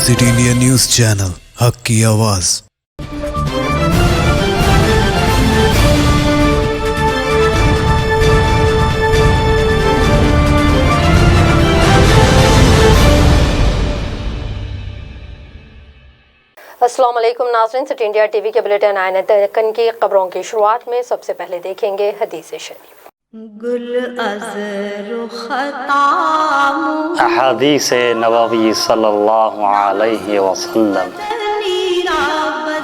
City India news channel, हक की आवाज़। अस्सलाम वालेकुम नाज़रीन, सिटी इंडिया टीवी के बुलेटिन आईने दक्कन की खबरों की शुरुआत में सबसे पहले देखेंगे हदीस शरीफ। अहादीस नबवी सल्लल्लाहु अलैहि वसल्लम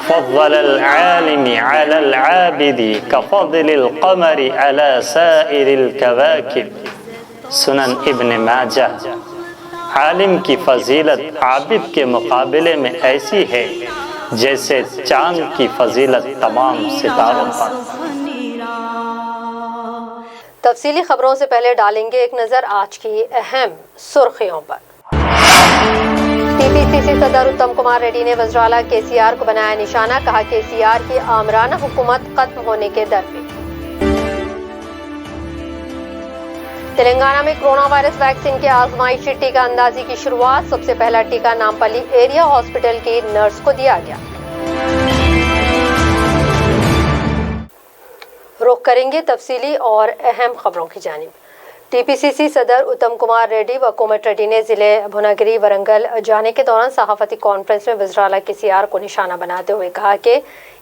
फ़ज़्ज़लल आलिमी अलल आबिदी कफ़ज़लिल क़मरी अला साइरिल कवाकिब। सुनन इब्न माजाह। आलिम की फजीलत आबिद के मुकाबले में ऐसी है जैसे चांद की फजीलत तमाम सितारों पर। तफसीली खबरों से पहले डालेंगे एक नज़र आज की अहम सुर्खियों पर। टीपीसीसी सदर उत्तम कुमार रेड्डी ने वज़ीर-ए-आला केसीआर को बनाया निशाना, कहा केसीआर की आमराना हुकूमत खत्म होने के दर पे। तेलंगाना में कोरोना वायरस वैक्सीन के आजमाइशी टीका अंदाजी की शुरुआत, सबसे पहला टीका नामपल्ली एरिया हॉस्पिटल की नर्स को दिया गया। रुख करेंगे तफसीली और अहम खबरों की जानिब। टीपीसीसी सदर उत्तम कुमार रेड्डी व कोमट रेड्डी ने जिले भुवनगिरी वरंगल जाने के दौरान सहाफती कॉन्फ्रेंस में वज़ीर-ए-आला केसीआर को निशाना बनाते हुए कहा कि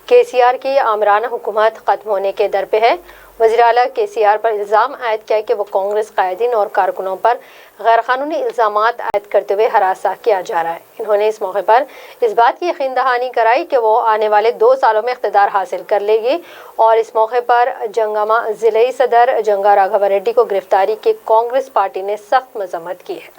केसीआर की आमराना हुकूमत खत्म होने के दर पे है। वज़ीर-ए-आला केसीआर पर इल्ज़ाम आयद किया कि वो कांग्रेस कायदीन और कारकुनों पर गैरकानूनी इल्ज़ामात आयद करते हुए हरासा किया जा रहा है। इन्होंने इस मौके पर इस बात की यकीन दहानी कराई कि वो आने वाले 2 सालों में इख्तिदार हासिल कर लेगी और इस मौके पर जंगामा ज़िले सदर जंगा राघव रेड्डी को गिरफ्तारी की कांग्रेस पार्टी ने सख्त मजम्मत की है।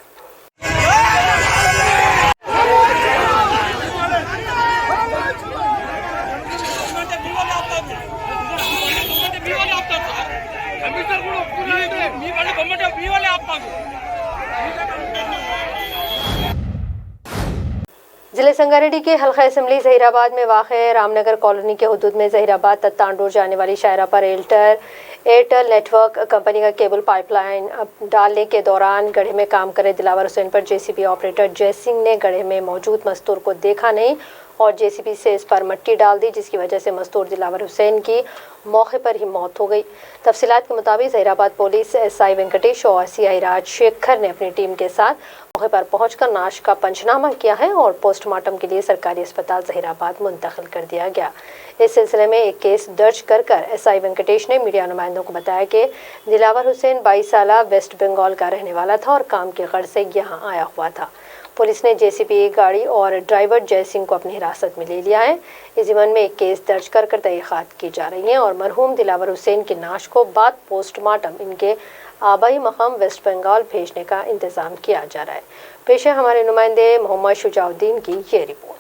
जिले संगारेड्डी के हल्का असम्बली जहीराबाद में वाक़े रामनगर कॉलोनी के हुदूद में जहीराबाद तत्तांडोर जाने वाली शाहरा पर एयरटेल नेटवर्क कंपनी का केबल पाइपलाइन डालने के दौरान गड्ढे में काम करे दिलावर हुसैन पर जेसीबी ऑपरेटर जय सिंह ने गड्ढे में मौजूद मस्तूर को देखा नहीं और जेसीबी से इस पर मिट्टी डाल दी, जिसकी वजह से मस्तूर दिलावर हुसैन की मौके पर ही मौत हो गई। तफसीलात के मुताबिक जहीराबाद पुलिस एसआई वेंकटेश और सीआई राजशेखर ने अपनी टीम के साथ मौके पर पहुंचकर नाश का पंचनामा किया है और पोस्टमार्टम के लिए सरकारी अस्पताल जहीराबाद मुंतकिल कर दिया गया। इस सिलसिले में एक केस दर्ज कर एसआई वेंकटेश ने मीडिया नुमाइंदों को बताया कि दिलावर हुसैन 22 साल वेस्ट बंगाल का रहने वाला था और काम के गर्ज से यहाँ आया हुआ था। पुलिस ने जेसीबी गाड़ी और ड्राइवर जय सिंह को अपनी हिरासत में ले लिया है। इस ज़िम्मन में एक केस दर्ज कर तहक़ीक़ात की जा रही हैं और मरहूम दिलावर हुसैन की नाश को बाद पोस्टमार्टम इनके आबाई मकाम वेस्ट बंगाल भेजने का इंतज़ाम किया जा रहा है। पेश है हमारे नुमाइंदे मोहम्मद शुजाउद्दीन की ये रिपोर्ट।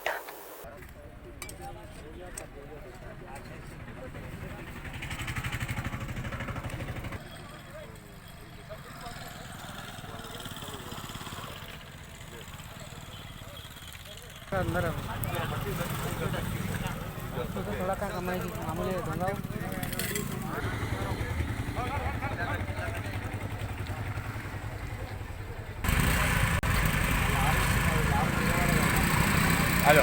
अंदर थोड़ा क्या कमाई मामूली दूंगा। हेलो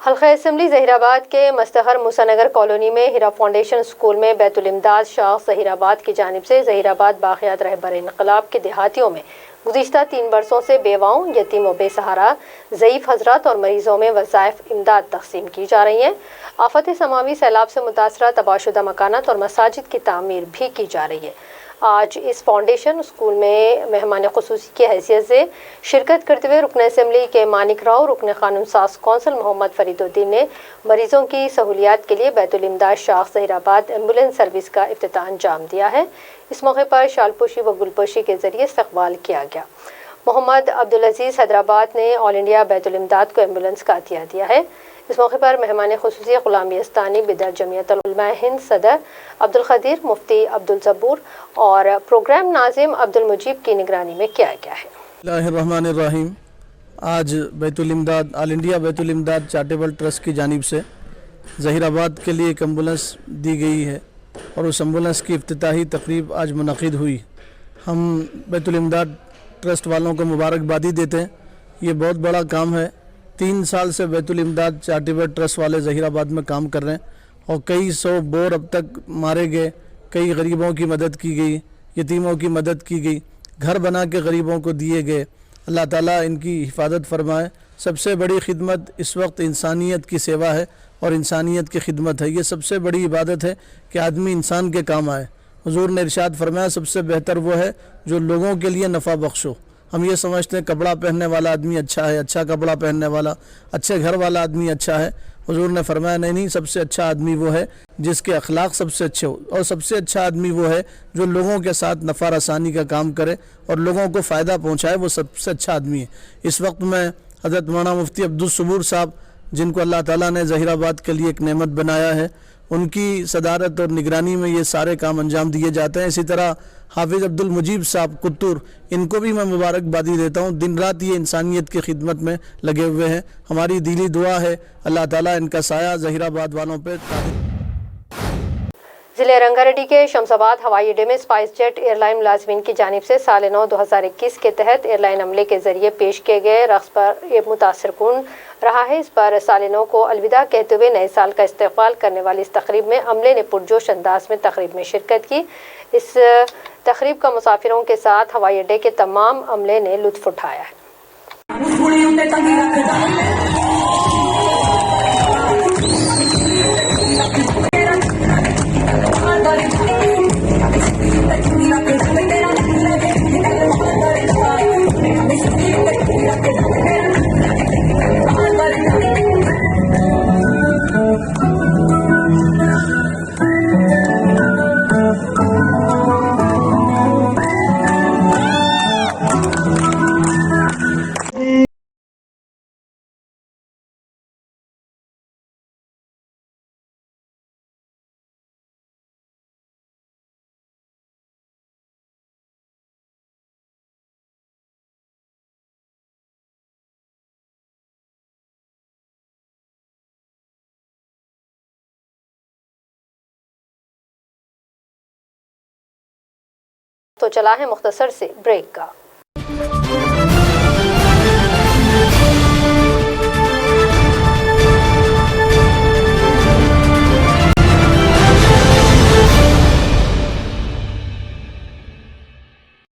हल्का असम्बली जहीराबाद के मस्तहर मूसानगर कॉलोनी में हिरा फाउंडेशन स्कूल में बैतुल इमदाद शाख जहीराबाद की जानिब से जहीराबाद बाक़ियात रहबर इनकलाब के देहातियों में गुज़िश्ता 3 बरसों से बेवाओं, यतीम व बेसहारा, ज़ईफ़ हज़रात और मरीज़ों में वज़ाइफ इमदाद तक़सीम की जा रही हैं। आफत समावी सैलाब से मुतासरा तबाहशुदा मकानात और मसाजिद की तामीर भी की जा रही है। आज इस फाउंडेशन स्कूल में मेहमान ख़ुसूसी की हैसियत से शिरकत करते हुए रुकन असम्बली के मानिक राव, रुकन क़ानून साज़ कौंसल मोहम्मद फरीदुद्दीन ने मरीज़ों की सहूलियात के लिए बैतुल इमदाद शाख जहीराबाद एम्बुलेंस सर्विस का इफ्तिताह अंजाम दिया है। इस मौके पर शालपोशी व गुलपोशी के ज़रिए इस्तक़बाल किया गया। मोहम्मद अब्दुल अजीज़ हैदराबाद ने ऑल इंडिया बैतुल इमदाद को एम्बुलेंस का अतिया दिया है। इस मौके पर मेहमान ख़ुसूसी ग़ुलाम यस्तानी, बिदर जमियत उलमा हिंद सदर अब्दुल ख़दीर, मुफ्ती अब्दुल ज़बूर और प्रोग्राम नाज़िम अब्दुल मुजीब की निगरानी में किया गया है। बिस्मिल्लाहिर्रहमानिर्रहीम। आज बैतुल इमदाद ऑल इंडिया बैतुल इमदाद चैरिटेबल ट्रस्ट की जानिब से ज़हीराबाद के लिए एक एम्बुलेंस दी गई है और उस एम्बुलेंस की इफ्तिताही तकरीब आज मुनक़िद हुई। हम बैतुल इमदाद ट्रस्ट वालों को मुबारकबादी देते हैं। ये बहुत बड़ा काम है। 3 साल से बैतुल इमदाद चैरिटेबल ट्रस्ट वाले ज़हीराबाद में काम कर रहे हैं और कई 100 बोर अब तक मारे गए, कई गरीबों की मदद की गई, यतीमों की मदद की गई, घर बना के गरीबों को दिए गए। अल्लाह ताला इनकी हिफाजत फरमाए। सबसे बड़ी खिदमत इस वक्त इंसानियत की सेवा है और इंसानियत की खिदमत है। ये सबसे बड़ी इबादत है कि आदमी इंसान के काम आए। हुजूर ने इरशाद फरमाया सबसे बेहतर वो है जो लोगों के लिए नफ़ा बख्श हो। हम ये समझते हैं कपड़ा पहनने वाला आदमी अच्छा है, अच्छा कपड़ा पहनने वाला, अच्छे घर वाला आदमी अच्छा है। हुजूर ने फरमाया नहीं, सबसे अच्छा आदमी वो है जिसके अखलाक सबसे अच्छे हो, और सबसे अच्छा आदमी वो है जो लोगों के साथ नफ़ा रसानी का काम करे और लोगों को फ़ायदा पहुँचाए, वो सबसे अच्छा आदमी है। इस वक्त मैं हज़रत मौलाना मुफ्ती अब्दुल सबूर साहब, जिनको अल्लाह ताला ने ज़हीराबाद के लिए एक नेमत बनाया है, उनकी सदारत और निगरानी में ये सारे काम अंजाम दिए जाते हैं। इसी तरह हाफिज़ अब्दुल मुजीब साहब कुत्तूर, इनको भी मैं मुबारकबादी देता हूँ। दिन रात ये इंसानियत की खिदमत में लगे हुए हैं। हमारी दिली दुआ है अल्लाह ताला इनका साया ज़हीराबाद वालों पर। ज़िले रंगारेड्डी के शमशाबाद हवाई अड्डे में स्पाइस जेट एयरलाइन मुलाजमीन की जानिब से साल 9 2021 के तहत एयरलाइन अमले के जरिए पेश किए गए रक़्स पर ये मुतासर कुन रहा है। इस पर साल 9 को अलविदा कहते हुए नए साल का इस्तकबाल करने वाली इस तकरीब में अमले ने पुरजोश अंदाज में तकरीब में शिरकत की। इस तकरीब का मुसाफिरों के साथ हवाई अड्डे के तमाम अमले ने लुत्फ़ उठाया है। तो चला है मुख्तसर से ब्रेक का।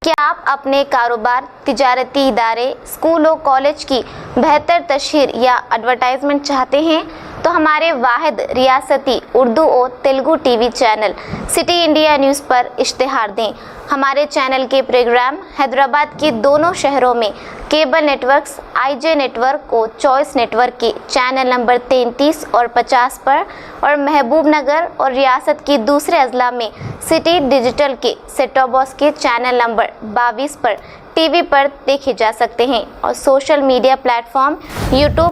क्या आप अपने कारोबार, तिजारती इदारे, स्कूल और कॉलेज की बेहतर तशहीर या एडवर्टाइजमेंट चाहते हैं तो हमारे वाहिद रियासती उर्दू और Telugu TV channel city India news पर इश्तिहार दें। हमारे चैनल के प्रोग्राम हैदराबाद के दोनों शहरों में केबल नेटवर्क्स आईजे नेटवर्क और चॉइस नेटवर्क के चैनल नंबर 33 और 50 पर और महबूबनगर और रियासत के दूसरे अजला में सिटी डिजिटल के सेट टॉप बॉक्स के चैनल नंबर 22 पर टीवी पर देखे जा सकते हैं और social media platform YouTube,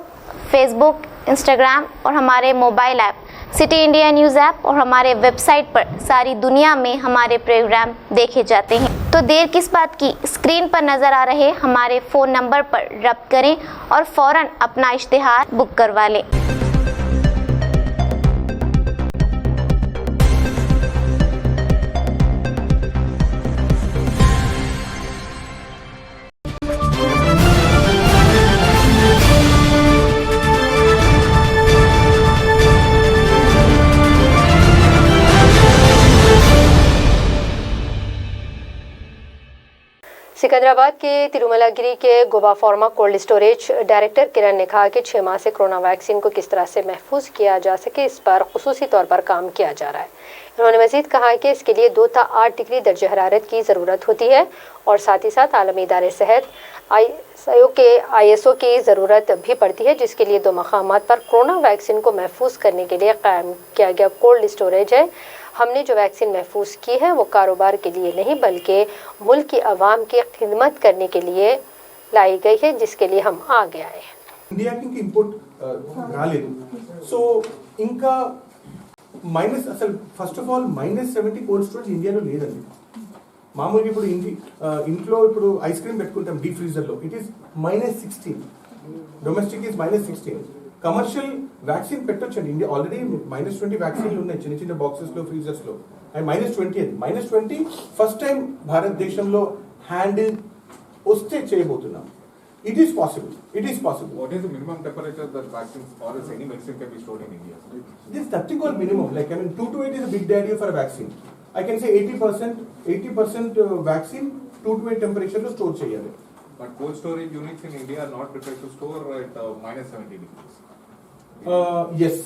Facebook, Instagram और हमारे mobile app city India news app और हमारे वेबसाइट पर सारी दुनिया में हमारे प्रोग्राम देखे जाते हैं। तो देर किस बात की, स्क्रीन पर नज़र आ रहे हमारे फ़ोन नंबर पर रब्त करें और फ़ौरन अपना इश्तिहार बुक करवा लें। सिकंदराबाद के तिरुमलागिरी के गोबा pharma cold storage director Kiran ने कहा कि 6 माह से कोरोना वैक्सीन को किस तरह से महफूज किया जा सके इस पर खुसूसी तौर पर काम किया जा रहा है। उन्होंने मजीद कहा कि इसके लिए 2 था 8 डिग्री दर्ज हरारत की ज़रूरत होती है और साथ ही साथ आलमी इदारे सेहत ISO की ज़रूरत भी पड़ती है, जिसके लिए 2 मकामात पर कोरोना वैक्सीन को महफूज करने के लिए कायम किया गया कोल्ड स्टोरेज है। हमने जो वैक्सीन महफूज की है वो कारोबार के लिए नहीं बल्कि मुल्क की आवाम की खिदमत करने के लिए लाई गई है, जिसके लिए हम आगे आए हैं। इंडिया की इंपोर्ट రాలేదు సో ఇంకా మైనస్ అసలు first of all -70 cold storage ఇండియాలో లేదండి. మామూలుగా ఇప్పుడు ఇంట్లో ఇప్పుడు ఐస్ క్రీమ్ పెట్టుకుంటాం డీప్ ఫ్రీజర్ లో, it is -16, domestic is -16. Commercial vaccine పెట్టొచ్చండి. ఇండియా ఆల్రెడీ -20 వ్యాక్సిన్లు ఉన్నాయి చిన్న చిన్న బాక్సెస్ లో, ఫ్రీజర్స్ లో. అండ్ -20 ఫస్ట్ టైం భారతదేశంలో హ్యాండిల్ వస్తే చేయబోతున్నాం. It is possible. What is the minimum temperature that vaccines or else any medicine can be stored in India? This is nothing called minimum. Like 2 to 8 is a big daddy for a vaccine. I can say 80% vaccine 2 to 8 temperature lo store cheyali. But cold storage units in India are not prepared to store at -70 degrees. Yes,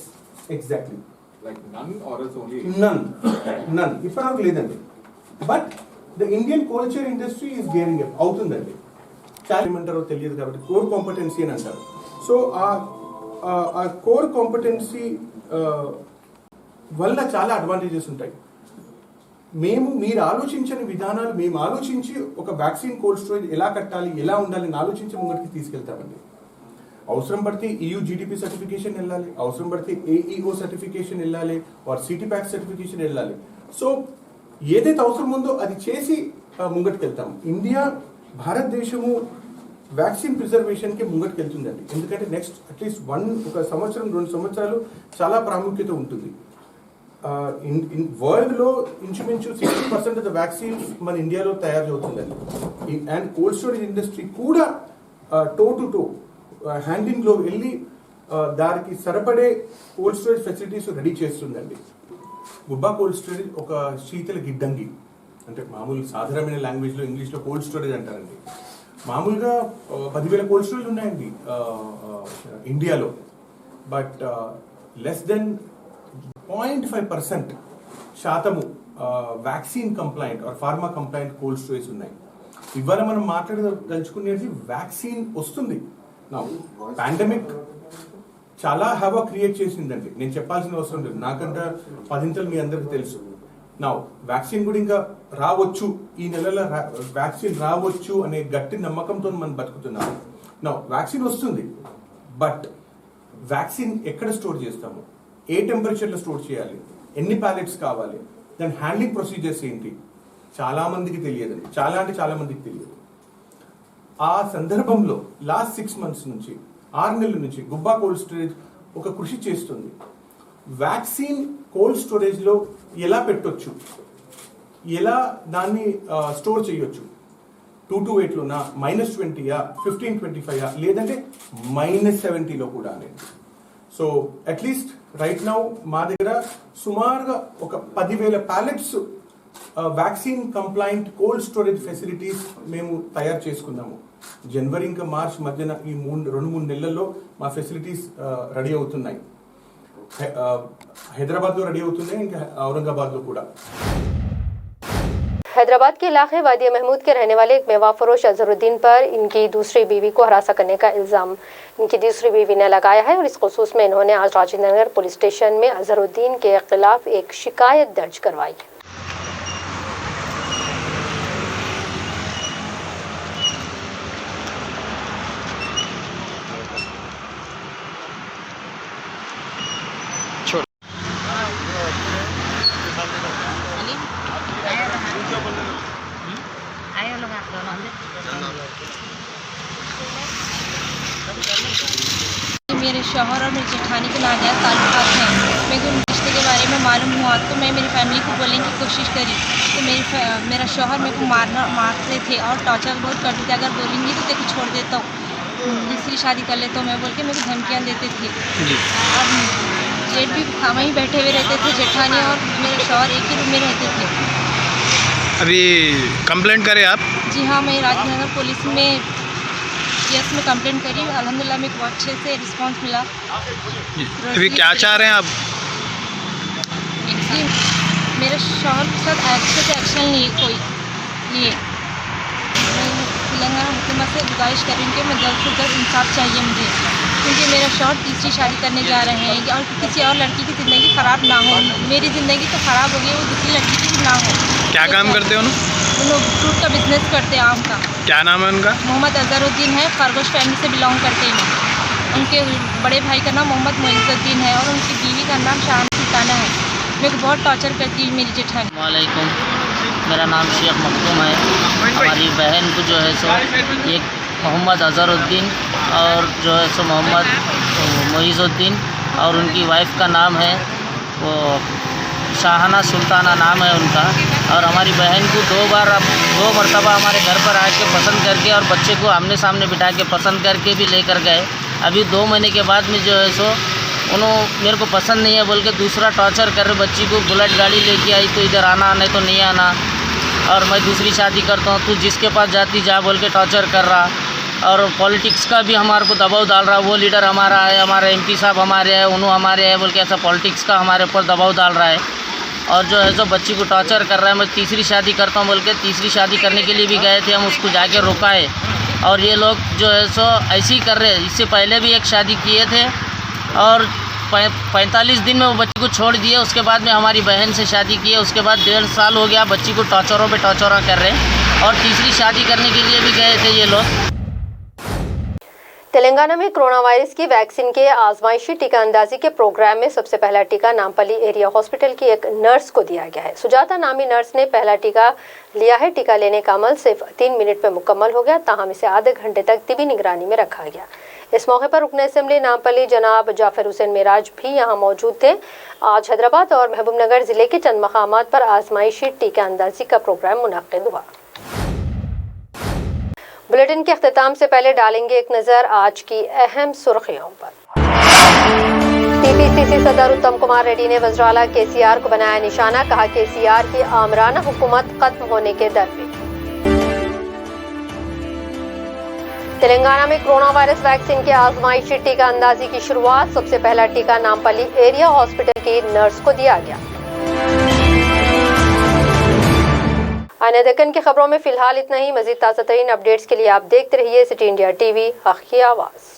exactly. Like none or else only? None. Ipparu ledandi. But the Indian cold chain industry is gearing up. Outundandi. చాలా ఏమంటారో తెలియదు కాబట్టి core competency అని అంటారు. So ఆ core competency వల్ల చాలా advantages ఉంటాయి. మీరు ఆలోచించని విధానాలు మేము ఆలోచించి ఒక వ్యాక్సిన్ కోల్డ్ స్టోరేజ్ ఎలా కట్టాలి, ఎలా ఉండాలని ఆలోచించి ముంగటికి తీసుకెళ్తామండి. అవసరం పడితే EU GDP సర్టిఫికేషన్ వెళ్ళాలి, అవసరం పడితే AEO సర్టిఫికేషన్ వెళ్ళాలి, సిటీ ప్యాక్ సర్టిఫికేషన్ వెళ్ళాలి. సో ఏదైతే అవసరం ఉందో అది చేసి ముంగటికి వెళ్తాము. ఇండియా భారతదేశము వ్యాక్సిన్ ప్రిజర్వేషన్ కి ముంగటికి వెళ్తుందండి. ఎందుకంటే నెక్స్ట్ అట్లీస్ట్ 1 సంవత్సరం 2 సంవత్సరాలు చాలా ప్రాముఖ్యత ఉంటుంది. వరల్డ్ లో ఇంచుమించు 60% ఆఫ్ ద వ్యాక్సిన్స్ మన ఇండియాలో తయారు అవుతుందండి. అండ్ కోల్డ్ స్టోరేజ్ ఇండస్ట్రీ కూడా టో టు టో హ్యాండింగ్ లో వెళ్ళి దానికి సరిపడే కోల్డ్ స్టోరేజ్ ఫెసిలిటీస్ రెడీ చేస్తుందండి. గుబ్బా కోల్డ్ స్టోరేజ్ ఒక శీతల గిడ్డంగి, అంటే మామూలు సాధారణమైన లాంగ్వేజ్ లో ఇంగ్లీష్ లో కోల్డ్ స్టోరేజ్ అంటారండి. మామూలుగా 10,000 కోల్డ్ స్టోరేజ్ ఉన్నాయండి ఇండియాలో. బట్ లెస్ దెన్ 0.5% శాతము vaccine complaint or pharma complaint cold storage ఉన్నాయి. ఇవాళ మనం మాట్లాడదలుచుకునేది వ్యాక్సిన్ వస్తుంది. నా పాండమిక్ చాలా హవా క్రియేట్ చేసిందండి, నేను చెప్పాల్సిన అవసరం లేదు, నాకంటే 10 మీ అందరికి తెలుసు. నా వ్యాక్సిన్ కూడా ఇంకా రావచ్చు, ఈ నెలలో వ్యాక్సిన్ రావచ్చు అనే గట్టి నమ్మకంతో మనం బతుకుతున్నాము. నా వ్యాక్సిన్ వస్తుంది, బట్ వ్యాక్సిన్ ఎక్కడ స్టోర్ చేస్తాము, ఏ టెంపరేచర్లో స్టోర్ చేయాలి, ఎన్ని ప్యాలెట్స్ కావాలి, దాని హ్యాండ్లింగ్ ప్రొసీజర్స్ ఏంటి చాలా మందికి తెలియదండి. చాలా మందికి తెలియదు. ఆ సందర్భంలో లాస్ట్ 6 months నుంచి 6 నెలల నుంచి గుబ్బా కోల్డ్ స్టోరేజ్ ఒక కృషి చేస్తుంది. వ్యాక్సిన్ కోల్డ్ స్టోరేజ్ లో ఎలా పెట్టొచ్చు, ఎలా దాన్ని స్టోర్ చేయొచ్చు, 2 to 8 లోనా, -20 15-25 లేదంటే -70 కూడా అనేది. సో అట్లీస్ట్ రైట్ నౌ మా దగ్గర సుమారుగా ఒక 10,000 palettes vaccine complaint cold storage facilities మేము తయారు చేసుకున్నాము. జనవరి ఇంకా మార్చ్ మధ్యన ఈ 2-3 నెలల్లో మా ఫెసిలిటీస్ రెడీ అవుతున్నాయి. हैदराबाद में रेडी होते हैं, इनके औरंगाबाद में कूड़ा। हैदराबाद के इलाके वादिया महमूद के रहने वाले एक मेवा फरोश अजहरुद्दीन पर इनकी दूसरी बीवी को हरासा करने का इल्ज़ाम इनकी दूसरी बीवी ने लगाया है और इस खुसूस में इन्होंने आज राजेंद्र नगर पुलिस स्टेशन में अजहरुद्दीन के खिलाफ एक शिकायत दर्ज करवाई। मेरे शौहर और मेरी जेठानी के नाजायज़ ताल्लुकात हैं। मेरे को रिश्ते के बारे में मालूम हुआ तो मैं मेरी फैमिली को बोलने की कोशिश करी तो मेरा शौहर मेरे को मारते थे और टॉर्चर बहुत करते थे। अगर बोलेंगी तो तेरे को छोड़ देता हूँ, दूसरी शादी कर लेता हूँ मैं बोल के मेरे को धमकियाँ देते थे। और जेठ भी वहीं बैठे हुए रहते थे, जेठानी और मेरे शौहर एक ही रूम में रहते थे। अभी कंप्लेंट करें आप? जी हाँ, मैं राजनगर पुलिस में केस में कंप्लेंट करी। अल्हम्दुलिल्लाह मेरे को अच्छे से रिस्पांस मिला। अभी क्या चाह रहे हैं आप? जी मेरे शौहर के साथ अच्छे से एक्शन लिए कोई लिए। मैं तेलंगाना हुकूमत से गुजारिश करेंगे, मैं जल्द से जल्द इंसाफ चाहिए मुझे, क्योंकि मेरा शौहर तीसरी शादी करने जा रहे हैं और किसी और लड़की की ज़िंदगी ख़राब ना हो। मेरी ज़िंदगी तो ख़राब हो गई, वो दूसरी लड़की की ना हो। क्या काम करते हो? वो लोग फ्रूट का बिजनेस करते हैं, आम का। क्या नाम है उनका? मोहम्मद अजहरुद्दीन है, खरगोश फैमिली से बिलोंग करते हैं। उनके बड़े भाई का नाम मोहम्मद मोइज़ुद्दीन है और उनकी बीवी का नाम शाम सुल्ताना है। मेरे को बहुत टॉर्चर करती है मेरी जेठानी। वालेकुम, मेरा नाम शेख मखदूम है। हमारी बहन को जो है सो एक मोहम्मद अजहरुद्दीन और जो है सो मोहम्मद मोइज़ुद्दीन और उनकी वाइफ का नाम है वो शाहाना सुल्ताना नाम है उनका। और हमारी बहन को दो मरतबा हमारे घर पर आके पसंद करके और बच्चे को आमने सामने बिठा के पसंद करके भी लेकर गए। अभी 2 महीने के बाद में जो है सो उन्होंने मेरे को पसंद नहीं है बोल के दूसरा टॉर्चर कर रहे बच्ची को। बुलेट गाड़ी लेके आई तो इधर आना नहीं तो नहीं आना, और मैं दूसरी शादी करता हूँ तू जिसके पास जाती जा बोल के टॉर्चर कर रहा। और पॉलिटिक्स का भी हमारे को दबाव डाल रहा। वो लीडर हमारा है, हमारे MP साहब हमारे हैं, उन्होंने हमारे हैं बोल के ऐसा पॉलिटिक्स का हमारे ऊपर दबाव डाल रहा है। और जो है सो बच्ची को टॉर्चर कर रहा है। मैं तीसरी शादी करता हूँ बोल के तीसरी शादी करने के लिए भी गए थे हम, उसको जाके रोकाए। और ये लोग जो है सो ऐसे ही कर रहे हैं। इससे पहले भी एक शादी किए थे और 45 दिन में वो बच्ची को छोड़ दिए। उसके बाद में हमारी बहन से शादी की है। उसके बाद 1.5 साल हो गया बच्ची को टॉर्चरों पे टॉर्चर कर रहे हैं। और तीसरी शादी करने के लिए भी गए थे ये लोग। तेलंगाना में कोरोना वायरस की वैक्सीन के आजमाइशी टीका अंदाजी के प्रोग्राम में सबसे पहला टीका नामपल्ली एरिया हॉस्पिटल की एक नर्स को दिया गया है। सुजाता नामी नर्स ने पहला टीका लिया है। टीका लेने का अमल सिर्फ 3 मिनट में मुकम्मल हो गया, ताहम इसे आधे घंटे तक तिबी निगरानी में रखा गया। इस मौके पर रुकन असेंबली नामपल्ली जनाब जाफर हुसैन मेराज भी यहाँ मौजूद थे। आज हैदराबाद और महबूबनगर जिले के चंद मकामात पर आजमाइशी टीका अंदाजी का प्रोग्राम मुनक्किद हुआ। बुलेटिन के अख्तिताम से पहले डालेंगे एक नजर आज की अहम सुर्खियों पर। TPCC सदर उत्तम कुमार रेड्डी ने वज़राला KCR को बनाया निशाना, कहा KCR की आमराना हुकूमत खत्म होने के दर पे। तेलंगाना में कोरोना वायरस वैक्सीन के आजमाइशी टीका अंदाजी की शुरुआत। सबसे पहला टीका नामपल्ली एरिया हॉस्पिटल की नर्स को दिया गया। आने दक्कन की खबरों में फिलहाल इतना ही। मजीद ताज़ा तरीन अपडेट्स के लिए आप देखते रहिए सिटी इंडिया TV, हक़ की आवाज़।